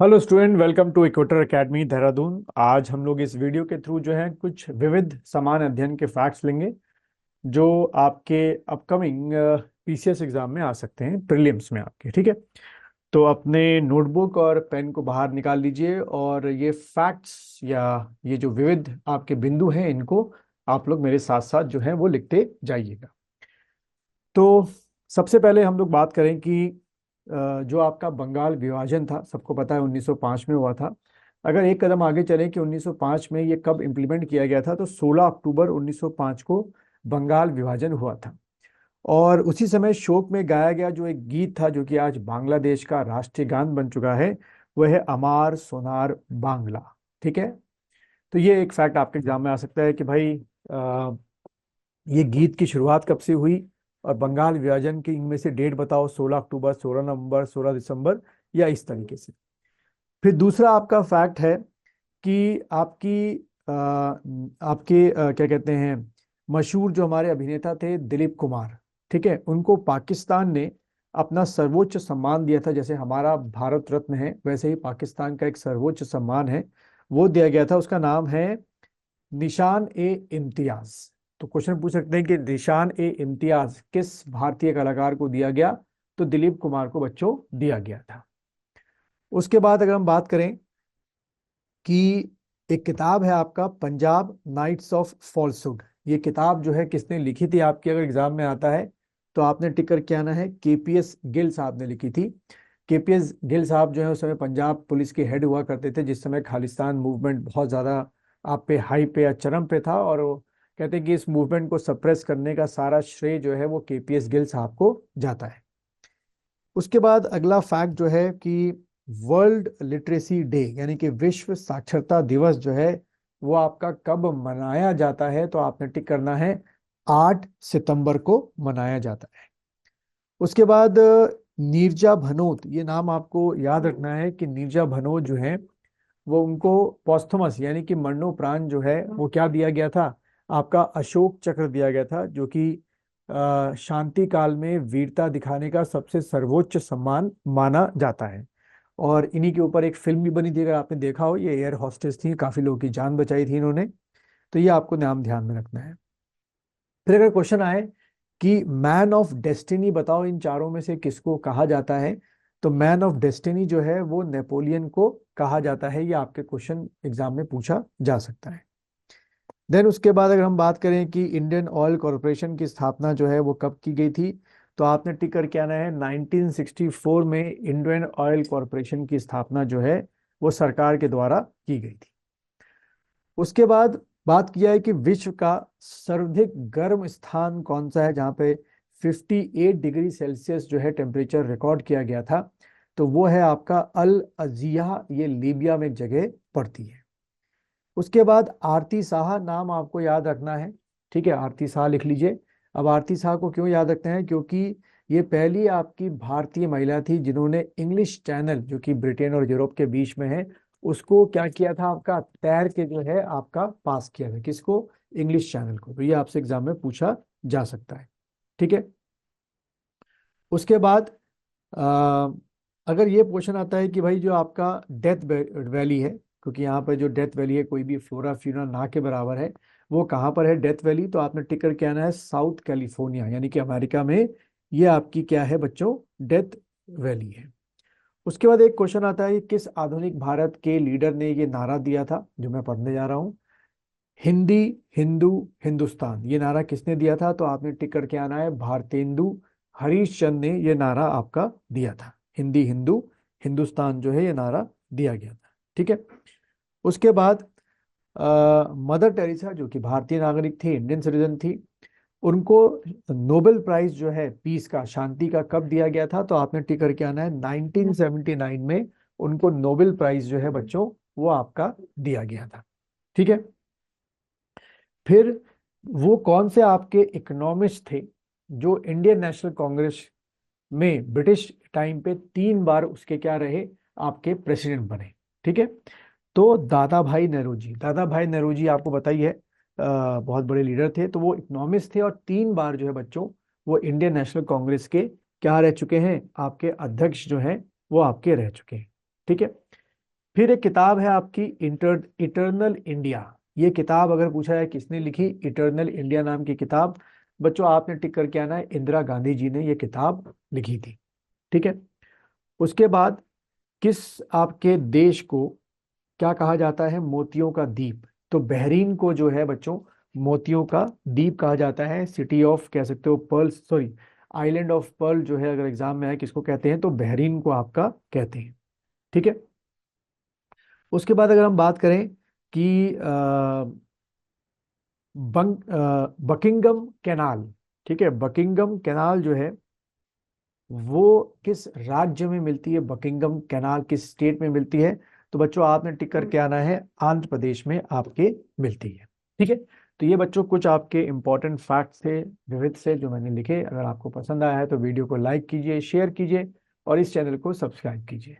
Hello student, welcome to Equator Academy Dehradun. आज हम लोग इस वीडियो के थ्रू जो है कुछ विविध समान अध्ययन के फैक्ट्स लेंगे जो आपके अपकमिंग पीसीएस एग्जाम में आ सकते हैं, प्रीलिम्स में आपके। ठीक है, तो अपने नोटबुक और पेन को बाहर निकाल लीजिए और ये फैक्ट्स या ये जो विविध आपके बिंदु हैं इनको आप लोग मेरे साथ साथ जो है वो लिखते जाइएगा। तो सबसे पहले हम लोग बात करें कि जो आपका बंगाल विभाजन था, सबको पता है 1905 में हुआ था। अगर एक कदम आगे चलें कि 1905 में ये कब इम्प्लीमेंट किया गया था, तो 16 अक्टूबर 1905 को बंगाल विभाजन हुआ था। और उसी समय शोक में गाया गया जो एक गीत था, जो कि आज बांग्लादेश का राष्ट्रीय गान बन चुका है, वह है अमार सोनार बांग्ला। ठीक है, तो ये एक फैक्ट आपके एग्जाम में आ सकता है कि भाई ये गीत की शुरुआत कब से हुई और बंगाल विभाजन की इनमें से डेट बताओ, 16 अक्टूबर, 16 नवंबर, 16 दिसंबर, या इस तरीके से। फिर दूसरा आपका फैक्ट है कि आपके क्या कहते हैं, मशहूर जो हमारे अभिनेता थे दिलीप कुमार, ठीक है, उनको पाकिस्तान ने अपना सर्वोच्च सम्मान दिया था। जैसे हमारा भारत रत्न है, वैसे ही पाकिस्तान का एक सर्वोच्च सम्मान है, वो दिया गया था। उसका नाम है निशान ए इम्तियाज। तो क्वेश्चन पूछ सकते हैं कि निशान ए इम्तियाज किस भारतीय कलाकार को दिया गया, तो दिलीप कुमार को बच्चों दिया गया था। उसके बाद अगर हम बात करें कि एक किताब है आपका पंजाब नाइट्स ऑफ फॉल्सहुड, ये किताब जो है किसने लिखी थी आपके अगर एग्जाम में आता है तो आपने टिक करके आना है, केपीएस गिल साहब ने लिखी थी। केपीएस गिल साहब जो है उस समय पंजाब पुलिस के हेड हुआ करते थे, जिस समय खालिस्तान मूवमेंट बहुत ज्यादा आप पे हाई पे या चरम पे था, और वो कहते हैं कि इस मूवमेंट को सप्रेस करने का सारा श्रेय जो है वो केपीएस गिल साहब को जाता है। उसके बाद अगला फैक्ट जो है कि वर्ल्ड लिटरेसी डे यानी कि विश्व साक्षरता दिवस जो है वो आपका कब मनाया जाता है, तो आपने टिक करना है 8 सितंबर को मनाया जाता है। उसके बाद नीरजा भनोत, ये नाम आपको याद रखना है कि नीरजा भनोत जो है वो उनको पॉस्थुमस यानी कि मरणोपरांत जो है वो क्या दिया गया था, आपका अशोक चक्र दिया गया था, जो कि शांति काल में वीरता दिखाने का सबसे सर्वोच्च सम्मान माना जाता है। और इन्हीं के ऊपर एक फिल्म भी बनी थी, अगर आपने देखा हो, ये एयर हॉस्टेस थी, काफी लोगों की जान बचाई थी इन्होंने। तो ये आपको नाम ध्यान में रखना है। फिर अगर क्वेश्चन आए कि मैन ऑफ डेस्टिनी बताओ इन चारों में से किसको कहा जाता है, तो मैन ऑफ डेस्टिनी जो है वो नेपोलियन को कहा जाता है। ये आपके क्वेश्चन एग्जाम में पूछा जा सकता है। देन उसके बाद अगर हम बात करें कि इंडियन ऑयल कॉरपोरेशन की स्थापना जो है वो कब की गई थी, तो आपने टिक करके आना है 1964 में इंडियन ऑयल कॉरपोरेशन की स्थापना जो है वो सरकार के द्वारा की गई थी। उसके बाद बात किया है कि विश्व का सर्वाधिक गर्म स्थान कौन सा है जहां पे 58 डिग्री सेल्सियस जो है टेम्परेचर रिकॉर्ड किया गया था, तो वो है आपका अल अजिया, ये लीबिया में एक जगह पड़ती है। उसके बाद आरती साहा नाम आपको याद रखना है, ठीक है, आरती साहा लिख लीजिए। अब आरती साहा को क्यों याद रखते हैं, क्योंकि ये पहली आपकी भारतीय महिला थी जिन्होंने इंग्लिश चैनल जो कि ब्रिटेन और यूरोप के बीच में है उसको क्या किया था, आपका तैर के जो है आपका पास किया था। किसको? इंग्लिश चैनल को। तो ये आपसे एग्जाम में पूछा जा सकता है। ठीक है, उसके बाद अ, अगर ये क्वेश्चन आता है कि भाई जो आपका डेथ वैली है, क्योंकि यहाँ पर जो डेथ वैली है कोई भी फ्लोरा फ्यूना ना के बराबर है, वो कहाँ पर है डेथ वैली, तो आपने टिक करके आना है साउथ कैलिफोर्निया यानी कि अमेरिका में। ये आपकी क्या है बच्चों, डेथ वैली है। उसके बाद एक क्वेश्चन आता है कि किस आधुनिक भारत के लीडर ने ये नारा दिया था जो मैं पढ़ने जा रहा हूँ, हिंदी हिंदू हिंदुस्तान, ये नारा किसने दिया था, तो आपने टिक करके आना है भारतेंदु हरीश चंद्र ने ये नारा आपका दिया था। हिंदी हिंदू हिंदुस्तान जो है ये नारा दिया गया था। ठीक है, उसके बाद मदर टेरेसा जो कि भारतीय नागरिक थी, इंडियन सिटीजन थी, उनको नोबेल प्राइज जो है पीस का, शांति का, कब दिया गया था, तो आपने टिक करके आना है 1979 में उनको नोबेल प्राइज जो है बच्चों वो आपका दिया गया था। ठीक है, फिर वो कौन से आपके इकोनॉमिस्ट थे जो इंडियन नेशनल कांग्रेस में ब्रिटिश टाइम पे 3 बार उसके क्या रहे, आपके प्रेसिडेंट बने। ठीक है, तो दादा भाई नौरोजी, दादा भाई नौरोजी आपको बताइए बहुत बड़े लीडर थे, तो वो इकोनॉमिस्ट थे और 3 बार जो है बच्चों वो इंडियन नेशनल कांग्रेस के क्या रह चुके हैं, आपके अध्यक्ष जो हैं वो आपके रह चुके हैं। ठीक है, फिर एक किताब है आपकी इटर्नल इंडिया। ये किताब अगर पूछा है किसने लिखी, इटर्नल इंडिया नाम की किताब, बच्चों आपने टिक करके आना है, इंदिरा गांधी जी ने ये किताब लिखी थी। ठीक है। उसके बाद किस आपके देश को क्या कहा जाता है, मोतियों का द्वीप? तो बहरीन को जो है बच्चों मोतियों का द्वीप कहा जाता है, सिटी ऑफ कह सकते हो pearl, sorry island of pearl जो है, अगर एग्जाम में है किसको कहते हैं, तो बहरीन को आपका कहते हैं। ठीक है। उसके बाद अगर हम बात करें कि बकिंगम कैनाल, ठीक है, बकिंगम कैनाल जो है वो किस राज्य में मिलती है, बकिंगम कैनाल किस स्टेट में मिलती है? तो बच्चों आपने टिक करके आना है, आंध्र प्रदेश में आपके मिलती है। ठीक है। तो ये बच्चों कुछ आपके इंपॉर्टेंट फैक्ट्स थे विविध से जो मैंने लिखे। अगर आपको पसंद आया है तो वीडियो को लाइक कीजिए, शेयर कीजिए और इस चैनल को सब्सक्राइब कीजिए।